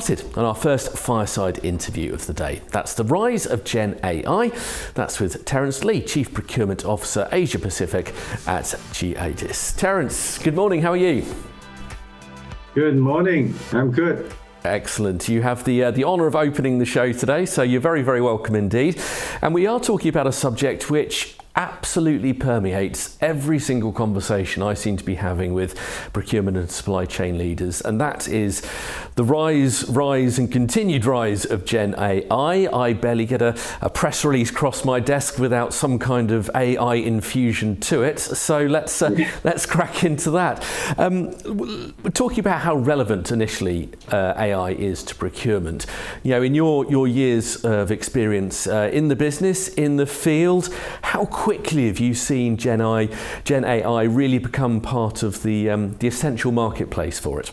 started on our first Fireside interview of the day. That's the rise of Gen AI. That's with Terence Lee, Chief Procurement Officer, Asia Pacific at Geodis. Terence, good morning. How are you? Good morning. I'm good. Excellent. You have the honour of opening the show today, so you're very, very welcome indeed. And we are talking about a subject which absolutely permeates every single conversation I seem to be having with procurement and supply chain leaders, and that is the rise and continued rise of Gen AI. I barely get a press release across my desk without some kind of AI infusion to it. So let's crack into that. We're talking about how relevant initially AI is to procurement. You know, in your years of experience in the business, in the field, how quickly have you seen Gen AI really become part of the essential marketplace for it?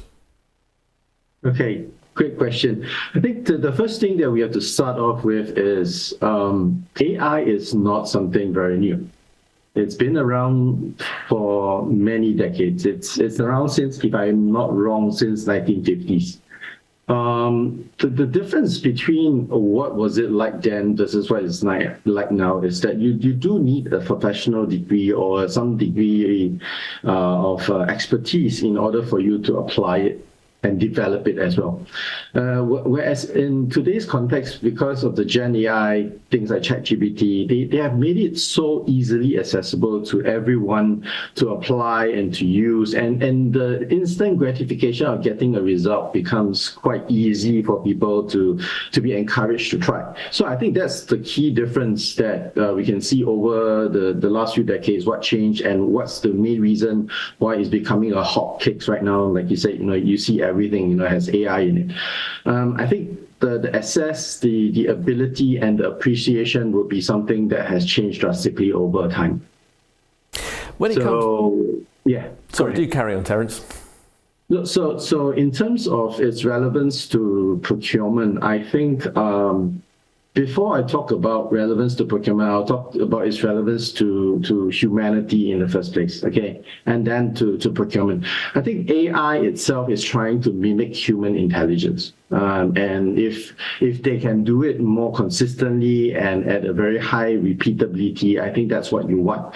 Okay, great question. I think the first thing that we have to start off with is AI is not something very new. It's been around for many decades. It's around since, if I'm not wrong, since 1950s. The difference between what was it like then versus what it's like now is that you do need a professional degree or some degree of expertise in order for you to apply it and develop it as well. Whereas in today's context, because of the Gen AI, things like ChatGPT, they have made it so easily accessible to everyone to apply and to use, and the instant gratification of getting a result becomes quite easy for people to be encouraged to try. So I think that's the key difference that we can see over the last few decades, what changed and what's the main reason why it's becoming a hot cakes right now. Like you said, you see everything has AI in it. I think the access, the ability and the appreciation would be something that has changed drastically over time. When it comes, yeah. Sorry, do carry on, Terence. So in terms of its relevance to procurement, I think before I talk about relevance to procurement, I'll talk about its relevance to humanity in the first place, okay? And then to procurement. I think AI itself is trying to mimic human intelligence. And if they can do it more consistently and at a very high repeatability, I think that's what you want.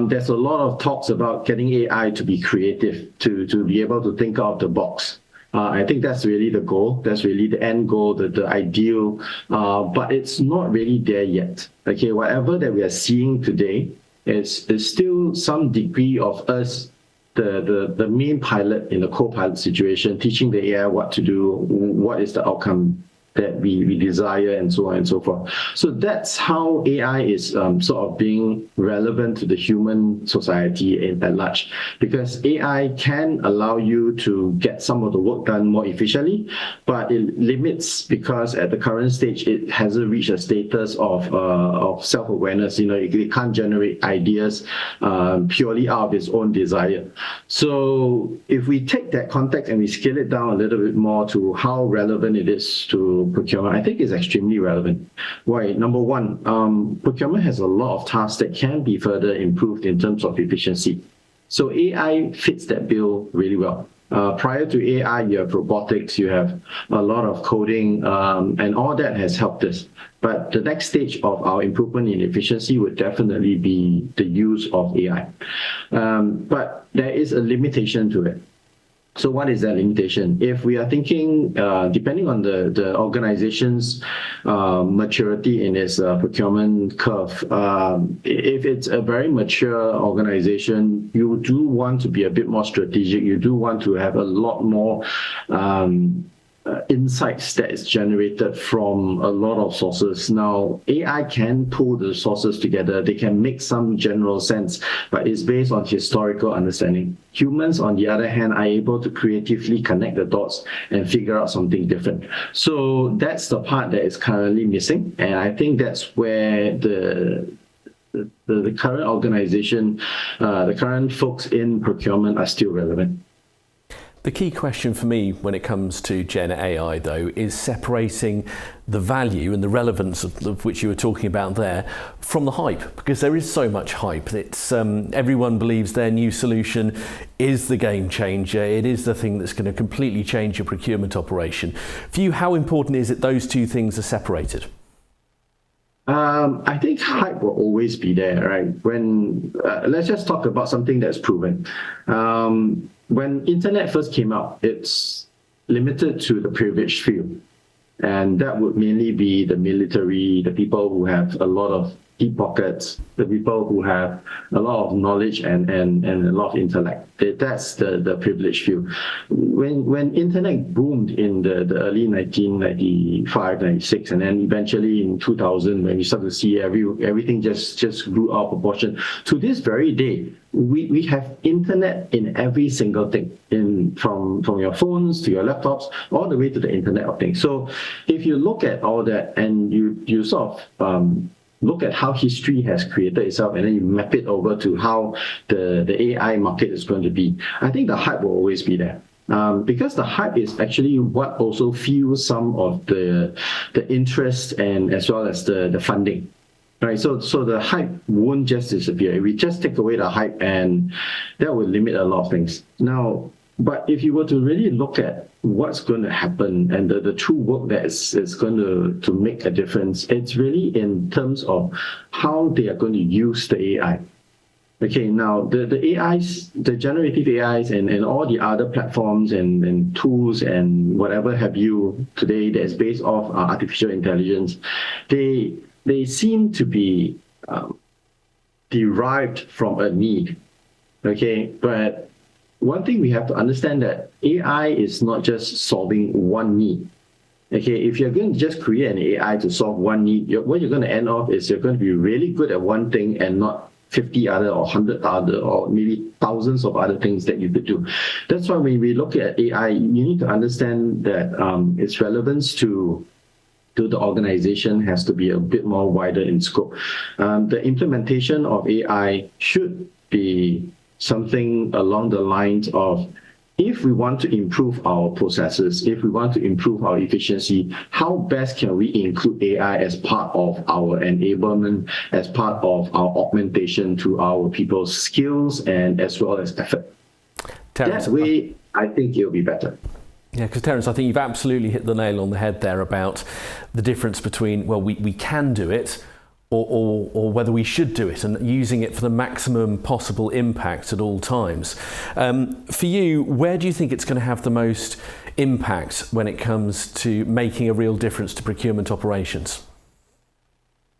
There's a lot of talks about getting AI to be creative, to be able to think out of the box. I think that's really the goal. That's really the end goal, the ideal, but it's not really there yet. Okay, whatever that we are seeing today is still some degree of us, the main pilot in the co-pilot situation, teaching the AI what to do, what is the outcome that we desire, and so on and so forth. So that's how AI is sort of being relevant to the human society at large, because AI can allow you to get some of the work done more efficiently, but it limits because at the current stage it hasn't reached a status of self-awareness. It can't generate ideas purely out of its own desire. So if we take that context and we scale it down a little bit more to how relevant it is to procurement, I think is extremely relevant. Why? Number one, procurement has a lot of tasks that can be further improved in terms of efficiency. So AI fits that bill really well. Prior to AI, you have robotics, you have a lot of coding, and all that has helped us. But the next stage of our improvement in efficiency would definitely be the use of AI. But there is a limitation to it. So what is that limitation? If we are thinking, depending on the organization's maturity in its procurement curve, if it's a very mature organization, you do want to be a bit more strategic. You do want to have a lot more insights that is generated from a lot of sources. Now, AI can pull the sources together. They can make some general sense, but it's based on historical understanding. Humans, on the other hand, are able to creatively connect the dots and figure out something different. So that's the part that is currently missing. And I think that's where the current organization, the current folks in procurement are still relevant. The key question for me when it comes to Gen AI, though, is separating the value and the relevance of which you were talking about there from the hype, because there is so much hype. It's everyone believes their new solution is the game changer. It is the thing that's going to completely change your procurement operation. For you, how important is it those two things are separated? I think hype will always be there, right? When let's just talk about something that's proven. When internet first came out, it's limited to the privileged few. And that would mainly be the military, the people who have a lot of deep pockets, the people who have a lot of knowledge and a lot of intellect. That's the privileged few. When internet boomed in the early 1995, 96, and then eventually in 2000, when we started to see everything just grew out of proportion, to this very day, we have internet in every single thing, from your phones to your laptops, all the way to the Internet of Things. So if you look at all that and you sort of look at how history has created itself, and then you map it over to how the AI market is going to be, I think the hype will always be there. Because the hype is actually what also fuels some of the interest and as well as the funding. Right, so the hype won't just disappear. If we just take away the hype, and that would limit a lot of things. Now, but if you were to really look at what's going to happen and the true work that is going to make a difference, it's really in terms of how they are going to use the AI. Okay, now the AIs, the generative AIs and all the other platforms and tools and whatever have you today that is based off artificial intelligence, they seem to be derived from a need. Okay, but one thing we have to understand that AI is not just solving one need. Okay, if you're going to just create an AI to solve one need, what you're going to end up is you're going to be really good at one thing and not 50 other or 100 other or maybe thousands of other things that you could do. That's why when we look at AI, you need to understand that its relevance to the organization has to be a bit more wider in scope. The implementation of AI should be something along the lines of, if we want to improve our processes, if we want to improve our efficiency, how best can we include AI as part of our enablement, as part of our augmentation to our people's skills and as well as effort? Terence, that way, I think it'll be better. Yeah, because Terence, I think you've absolutely hit the nail on the head there about the difference between, well, we can do it, or whether we should do it, and using it for the maximum possible impact at all times. For you, where do you think it's going to have the most impact when it comes to making a real difference to procurement operations?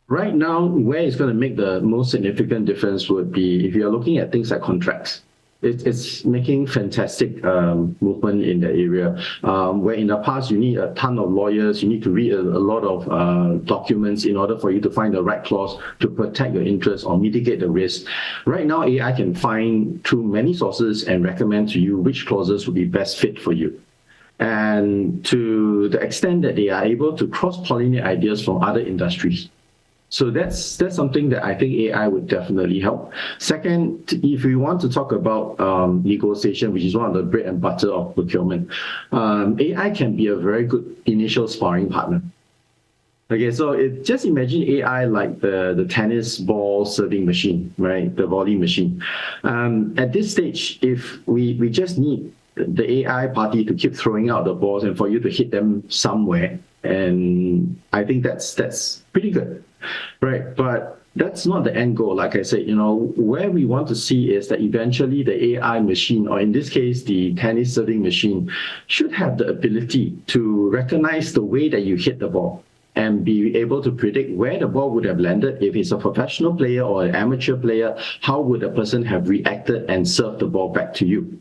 Right now, where it's going to make the most significant difference would be if you're looking at things like contracts. It's making fantastic movement in that area, where in the past you need a ton of lawyers, you need to read a lot of documents in order for you to find the right clause to protect your interests or mitigate the risk. Right now, AI can find through many sources and recommend to you which clauses would be best fit for you. And to the extent that they are able to cross-pollinate ideas from other industries. So that's something that I think AI would definitely help. Second, if we want to talk about negotiation, which is one of the bread and butter of procurement, AI can be a very good initial sparring partner. Okay, so just imagine AI like the tennis ball serving machine, right? The volley machine. At this stage, if we just need the AI party to keep throwing out the balls and for you to hit them somewhere, and I think that's pretty good. Right, but that's not the end goal. Like I said, where we want to see is that eventually the AI machine, or in this case, the tennis serving machine, should have the ability to recognize the way that you hit the ball and be able to predict where the ball would have landed. If it's a professional player or an amateur player, how would the person have reacted and served the ball back to you?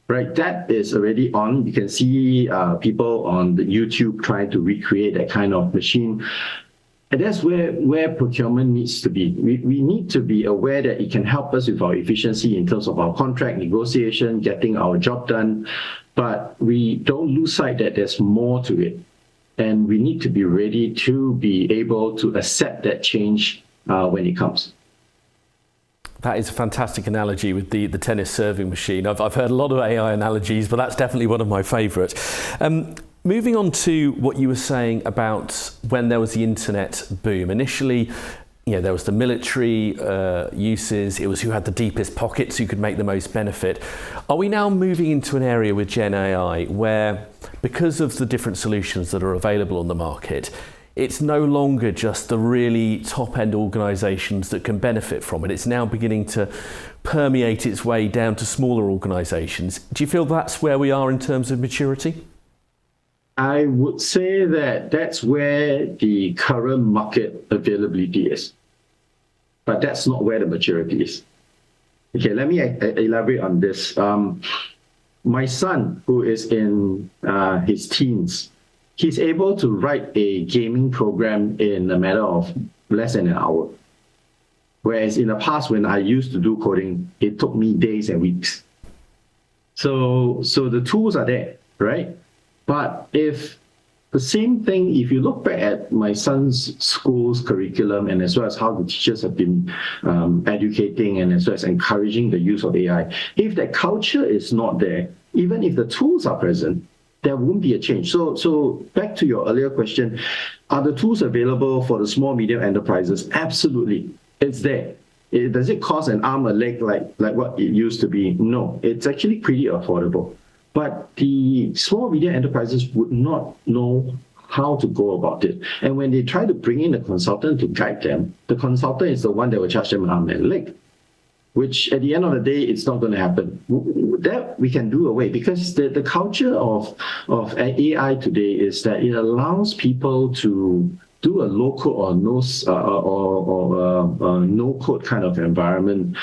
Right, that is already on. You can see people on the YouTube trying to recreate that kind of machine. And that's where procurement needs to be. We need to be aware that it can help us with our efficiency in terms of our contract negotiation, getting our job done, but we don't lose sight that there's more to it. And we need to be ready to be able to accept that change when it comes. That is a fantastic analogy with the tennis serving machine. I've heard a lot of AI analogies, but that's definitely one of my favourite. Moving on to what you were saying about when there was the internet boom. Initially, there was the military uses. It was who had the deepest pockets who could make the most benefit. Are we now moving into an area with Gen AI where, because of the different solutions that are available on the market, it's no longer just the really top-end organisations that can benefit from it. It's now beginning to permeate its way down to smaller organisations. Do you feel that's where we are in terms of maturity? I would say that that's where the current market availability is, but that's not where the maturity is. Okay, let me elaborate on this. My son, who is in his teens, he's able to write a gaming program in a matter of less than an hour. Whereas in the past, when I used to do coding, it took me days and weeks. So the tools are there, right? But if the same thing, if you look back at my son's school's curriculum and as well as how the teachers have been educating and as well as encouraging the use of AI, if that culture is not there, even if the tools are present, there won't be a change. So back to your earlier question, are the tools available for the small, medium enterprises? Absolutely. It's there. Does it cost an arm, a leg like what it used to be? No, it's actually pretty affordable. But the small, medium enterprises would not know how to go about it. And when they try to bring in a consultant to guide them, the consultant is the one that will charge them an arm and leg, which at the end of the day, it's not going to happen. That we can do away, because the culture of AI today is that it allows people to do a low code or no code kind of environment,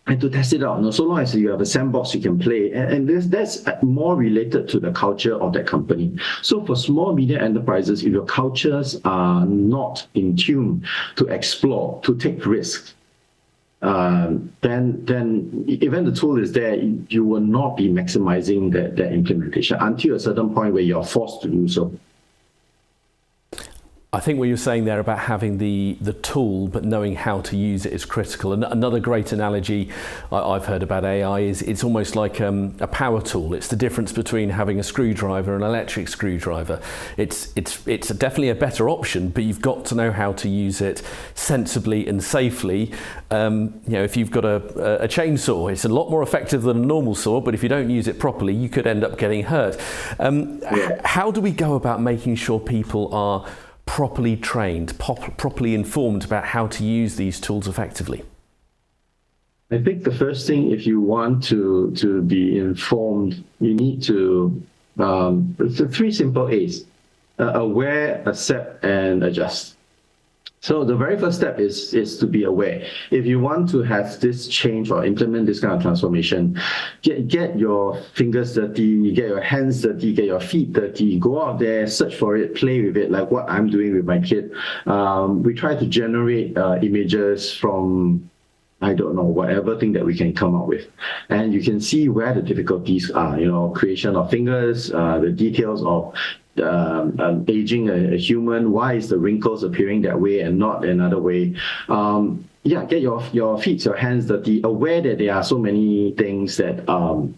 and to test it out. So long as you have a sandbox you can play, and that's more related to the culture of that company. So for small, medium enterprises, if your cultures are not in tune to explore, to take risks, then even the tool is there, you will not be maximizing that implementation until a certain point where you're forced to do so. I think what you're saying there about having the tool but knowing how to use it is critical. And another great analogy I've heard about AI is it's almost like a power tool. It's the difference between having a screwdriver and an electric screwdriver. It's definitely a better option, but you've got to know how to use it sensibly and safely. If you've got a chainsaw, it's a lot more effective than a normal saw, but if you don't use it properly, you could end up getting hurt. How do we go about making sure people are properly trained, properly informed about how to use these tools effectively? I think the first thing, if you want to be informed, you need to, the three simple A's: aware, accept, and adjust. So the very first step is to be aware. If you want to have this change or implement this kind of transformation, get your fingers dirty, get your hands dirty, get your feet dirty, go out there, search for it, play with it, like what I'm doing with my kid. We try to generate images from, I don't know, whatever thing that we can come up with. And you can see where the difficulties are, creation of fingers, the details of aging a human. Why is the wrinkles appearing that way and not another way? Get your feet, your hands dirty, aware that there are so many things that are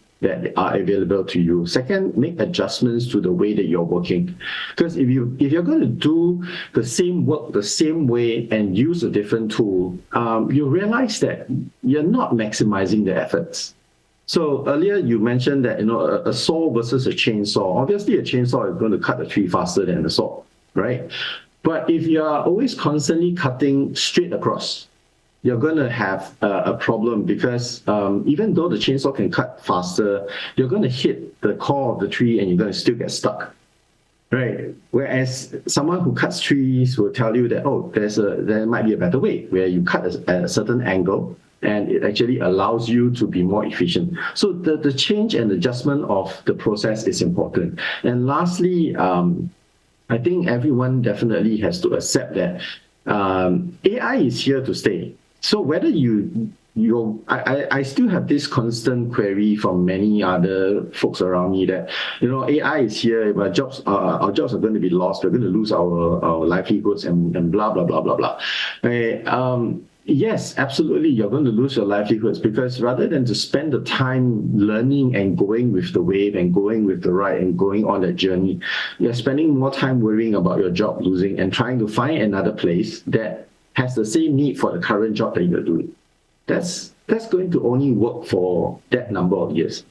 available to you. Second, make adjustments to the way that you're working. Because if you're going to do the same work the same way and use a different tool, you realize that you're not maximizing the efforts. So earlier you mentioned that a saw versus a chainsaw. Obviously, a chainsaw is going to cut a tree faster than a saw, right? But if you are always constantly cutting straight across, you're going to have a problem, because even though the chainsaw can cut faster, you're going to hit the core of the tree and you're going to still get stuck, right? Whereas someone who cuts trees will tell you that, there might be a better way, where you cut at a certain angle, and it actually allows you to be more efficient. So the change and adjustment of the process is important. And lastly, I think everyone definitely has to accept that AI is here to stay. So whether I still have this constant query from many other folks around me that, AI is here, but our jobs are going to be lost. We're going to lose our livelihoods and blah, blah, blah, blah, blah. Yes, absolutely. You're going to lose your livelihoods because rather than to spend the time learning and going with the wave and going with the ride and going on that journey, you're spending more time worrying about your job losing and trying to find another place that has the same need for the current job that you're doing. That's going to only work for that number of years.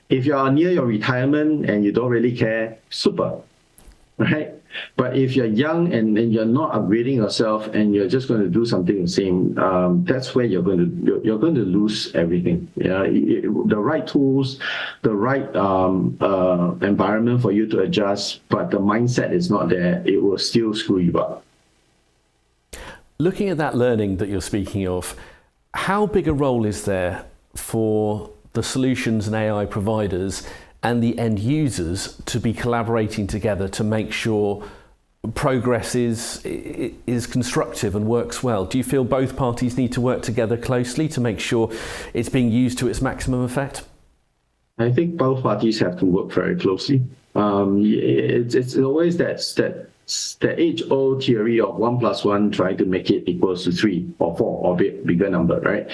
If you are near your retirement and you don't really care, super, right? But if you're young and you're not upgrading yourself and you're just going to do something the same, that's where you're going to lose everything. Yeah, the right tools, the right environment for you to adjust, but the mindset is not there. It will still screw you up. Looking at that learning that you're speaking of, how big a role is there for the solutions and AI providers and the end users to be collaborating together to make sure progress is constructive and works well? Do you feel both parties need to work together closely to make sure it's being used to its maximum effect? I think both parties have to work very closely. It's always that age-old theory of 1 + 1 trying to make it equals to 3 or 4 or bigger number, right?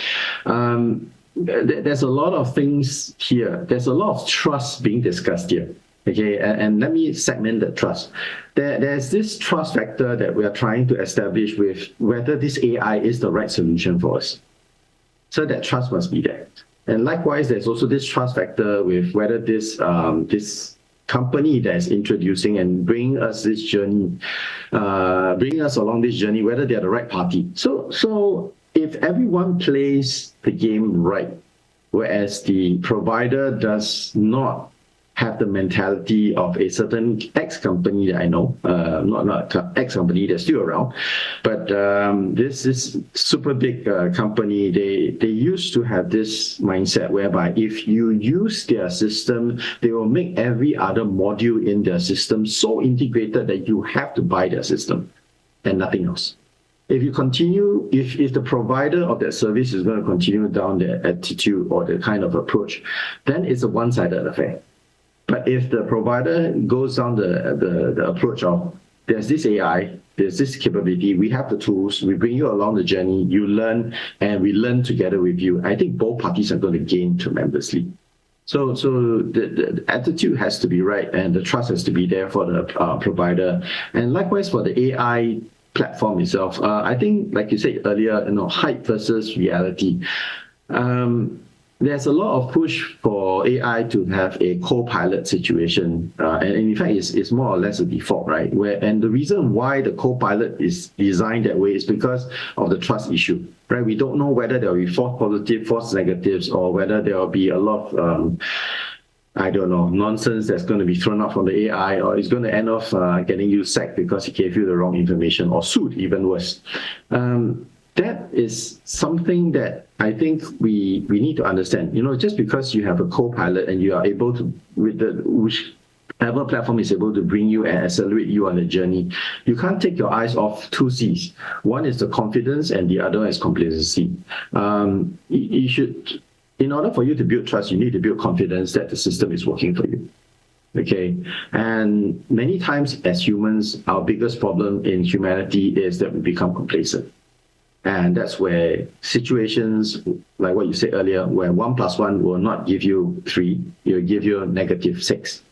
There's a lot of things here. There's a lot of trust being discussed here. Okay, and let me segment that trust. There's this trust factor that we are trying to establish with whether this AI is the right solution for us. So that trust must be there. And likewise, there's also this trust factor with whether this company that's introducing and bringing us this journey, bringing us along this journey, whether they're the right party. So if everyone plays the game right, whereas the provider does not have the mentality of a certain X company that I know, not X company that's still around, but this super big company, they used to have this mindset whereby if you use their system, they will make every other module in their system so integrated that you have to buy their system and nothing else. If you continue, if the provider of that service is going to continue down their attitude or the kind of approach, then it's a one-sided affair. But if the provider goes down the approach of there's this AI, there's this capability, we have the tools, we bring you along the journey, you learn, and we learn together with you, I think both parties are going to gain tremendously. So the attitude has to be right, and the trust has to be there for the provider, and likewise for the AI platform itself. I think, like you said earlier, hype versus reality. There's a lot of push for AI to have a co-pilot situation, and in fact, it's more or less a default, right? And the reason why the co-pilot is designed that way is because of the trust issue, right? We don't know whether there will be false positive, false negatives, or whether there will be a lot of I don't know, nonsense that's going to be thrown out from the AI, or it's going to end off getting you sacked because he gave you the wrong information, or sued, even worse. That is something that I think we need to understand. Just because you have a co-pilot and you are able to, whichever platform is able to bring you and accelerate you on the journey, you can't take your eyes off two C's. One is the confidence and the other is complacency. You should, in order for you to build trust, you need to build confidence that the system is working for you. Okay, and many times as humans, our biggest problem in humanity is that we become complacent. And that's where situations, like what you said earlier, where 1 + 1 will not give you 3, it will give you -6.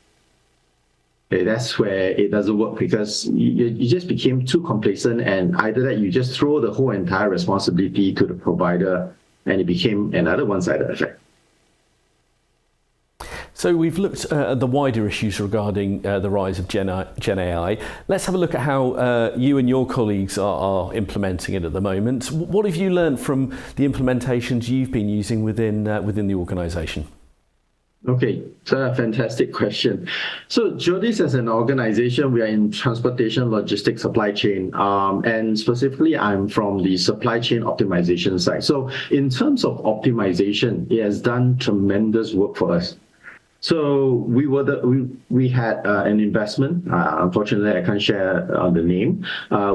Okay, that's where it doesn't work, because you just became too complacent, and either that you just throw the whole entire responsibility to the provider, and it became another one-sided effect. So we've looked at the wider issues regarding the rise of Gen AI. Let's have a look at how you and your colleagues are implementing it at the moment. What have you learned from the implementations you've been using within the organisation? Okay, so a fantastic question. So Geodis as an organization, we are in transportation, logistics, supply chain, and specifically I'm from the supply chain optimization side. So in terms of optimization, it has done tremendous work for us. So we had an investment. Unfortunately, I can't share the name,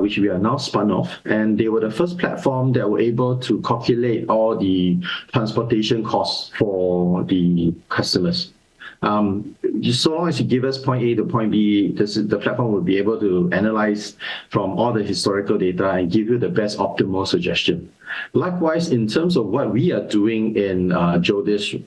which we are now spun off. And they were the first platform that were able to calculate all the transportation costs for the customers. So long as you give us point A to point B, the platform will be able to analyze from all the historical data and give you the best optimal suggestion. Likewise, in terms of what we are doing in Geodis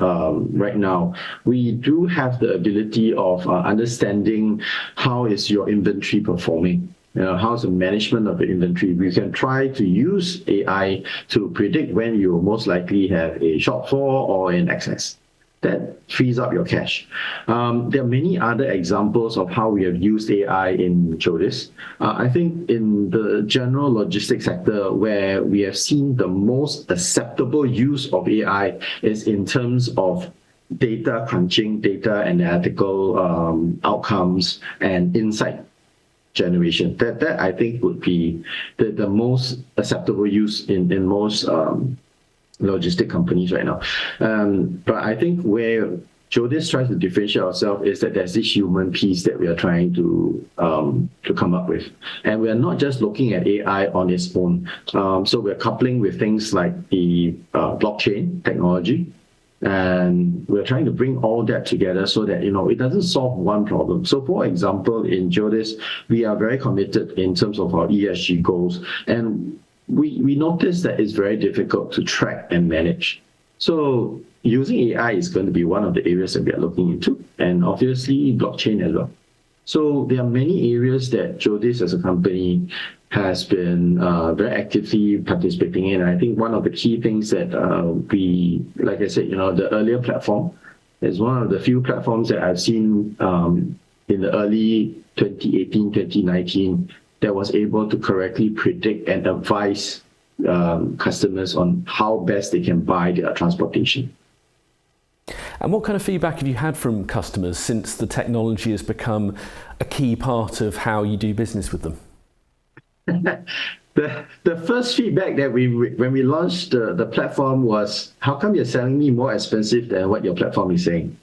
right now, we do have the ability of understanding how is your inventory performing. How's the management of the inventory? We can try to use AI to predict when you will most likely have a shortfall or an excess. That frees up your cash. There are many other examples of how we have used AI in Geodis. I think in the general logistics sector, where we have seen the most acceptable use of AI is in terms of data crunching, data analytical outcomes, and insight generation. That I think would be the most acceptable use in most logistic companies right now. But I think where Geodis tries to differentiate ourselves is that there's this human piece that we are trying to come up with. And we are not just looking at AI on its own. So we're coupling with things like the blockchain technology. And we're trying to bring all that together so that, it doesn't solve one problem. So for example, in Geodis, we are very committed in terms of our ESG goals. And we notice that it's very difficult to track and manage. So using AI is going to be one of the areas that we are looking into, and obviously blockchain as well. So there are many areas that Geodis as a company has been very actively participating in. I think one of the key things that we, like I said, the earlier platform is one of the few platforms that I've seen in the early 2018, 2019 that was able to correctly predict and advise customers on how best they can buy their transportation. And what kind of feedback have you had from customers since the technology has become a key part of how you do business with them? The first feedback that when we launched the platform was, how come you're selling me more expensive than what your platform is saying?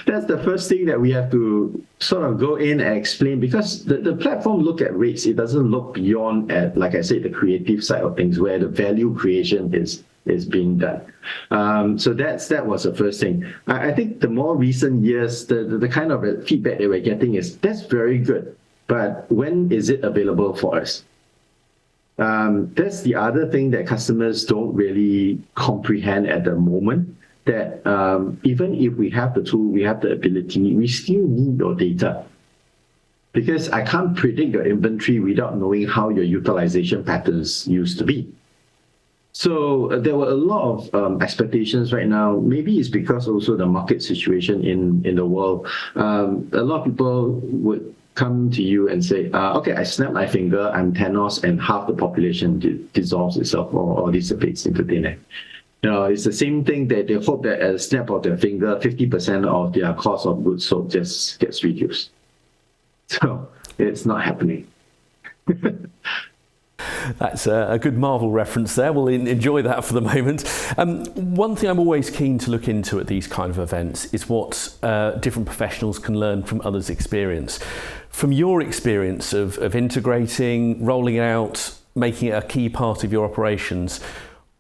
That's the first thing that we have to sort of go in and explain, because the platform look at rates. It doesn't look beyond at, like I said, the creative side of things where the value creation is being done. So that was the first thing. I think the more recent years, the kind of feedback that we're getting is, that's very good, but when is it available for us? That's the other thing that customers don't really comprehend at the moment, that even if we have the tool, we have the ability, we still need your data. Because I can't predict your inventory without knowing how your utilization patterns used to be. So there were a lot of expectations right now. Maybe it's because also the market situation in the world. A lot of people would come to you and say, okay, I snap my finger, I'm Thanos, and half the population dissolves itself or dissipates into thin air. It's the same thing that they hope that at a snap of their finger, 50% of their cost of goods sold just gets reduced. So it's not happening. That's a good Marvel reference there. We'll enjoy that for the moment. One thing I'm always keen to look into at these kind of events is what different professionals can learn from others' experience. From your experience of integrating, rolling it out, making it a key part of your operations,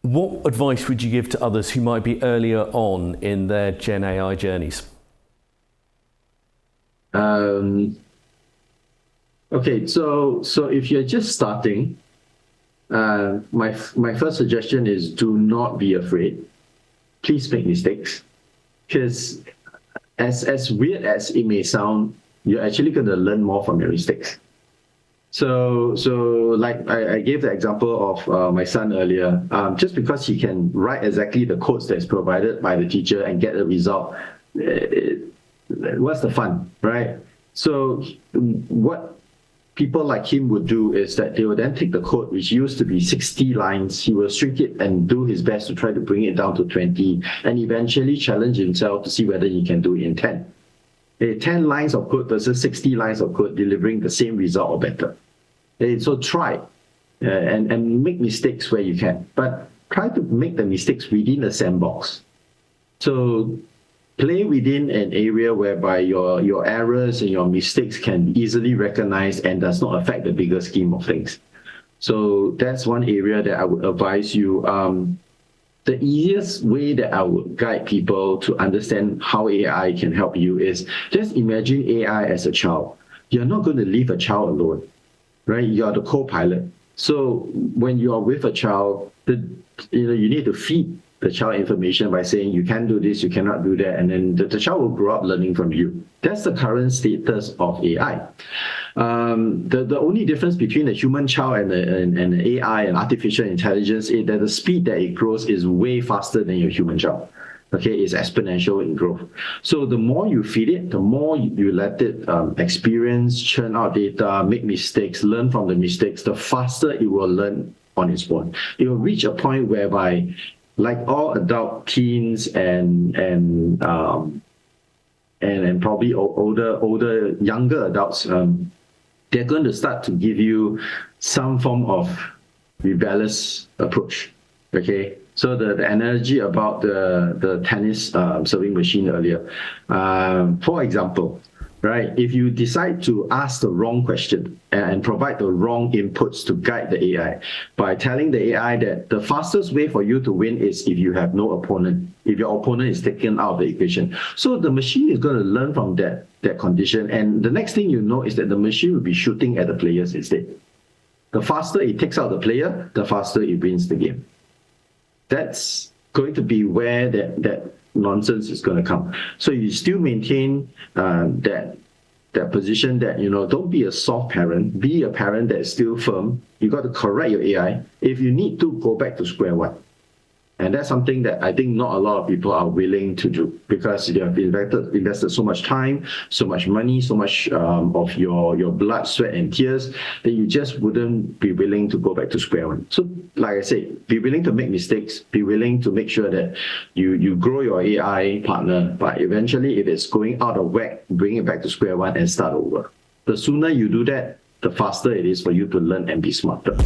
what advice would you give to others who might be earlier on in their Gen AI journeys? Okay, so if you're just starting, my first suggestion is, do not be afraid. Please make mistakes, because as weird as it may sound, you're actually going to learn more from your mistakes. So like I gave the example of my son earlier. Just because he can write exactly the codes that is provided by the teacher and get a result, what's the fun, right? So what people like him would do is that they would then take the code, which used to be 60 lines, he will shrink it and do his best to try to bring it down to 20, and eventually challenge himself to see whether he can do it in 10. 10 lines of code versus 60 lines of code delivering the same result or better. So try and make mistakes where you can, but try to make the mistakes within a sandbox. So play within an area whereby your errors and your mistakes can be easily recognized and does not affect the bigger scheme of things. So that's one area that I would advise you. the easiest way that I would guide people to understand how AI can help you is just imagine AI as a child. You're not going to leave a child alone, right? You're the co-pilot. So when you are with a child, you need to feed the child information by saying you can do this, you cannot do that, and then the child will grow up learning from you. That's the current status of AI. The only difference between a human child and an AI and artificial intelligence is that the speed that it grows is way faster than your human child. Okay, it's exponential in growth. So the more you feed it, the more you let it experience, churn out data, make mistakes, learn from the mistakes, the faster it will learn on its own. It will reach a point whereby, like all adult teens and probably younger adults, they're going to start to give you some form of rebellious approach. Okay, so the analogy about the tennis serving machine earlier, for example, right? If you decide to ask the wrong question and provide the wrong inputs to guide the AI by telling the AI that the fastest way for you to win is if you have no opponent, if your opponent is taken out of the equation. So the machine is going to learn from that condition. And the next thing you know is that the machine will be shooting at the players instead. The faster it takes out the player, the faster it wins the game. That's going to be where that nonsense is going to come. So you still maintain that position that, don't be a soft parent, be a parent that is still firm. You got to correct your AI. If you need to, go back to square one. And that's something that I think not a lot of people are willing to do, because you have invested so much time, so much money, so much of your blood, sweat, and tears that you just wouldn't be willing to go back to square one. So, like I say, be willing to make mistakes, be willing to make sure that you grow your AI partner, but eventually, if it's going out of whack, bring it back to square one and start over. The sooner you do that, the faster it is for you to learn and be smarter.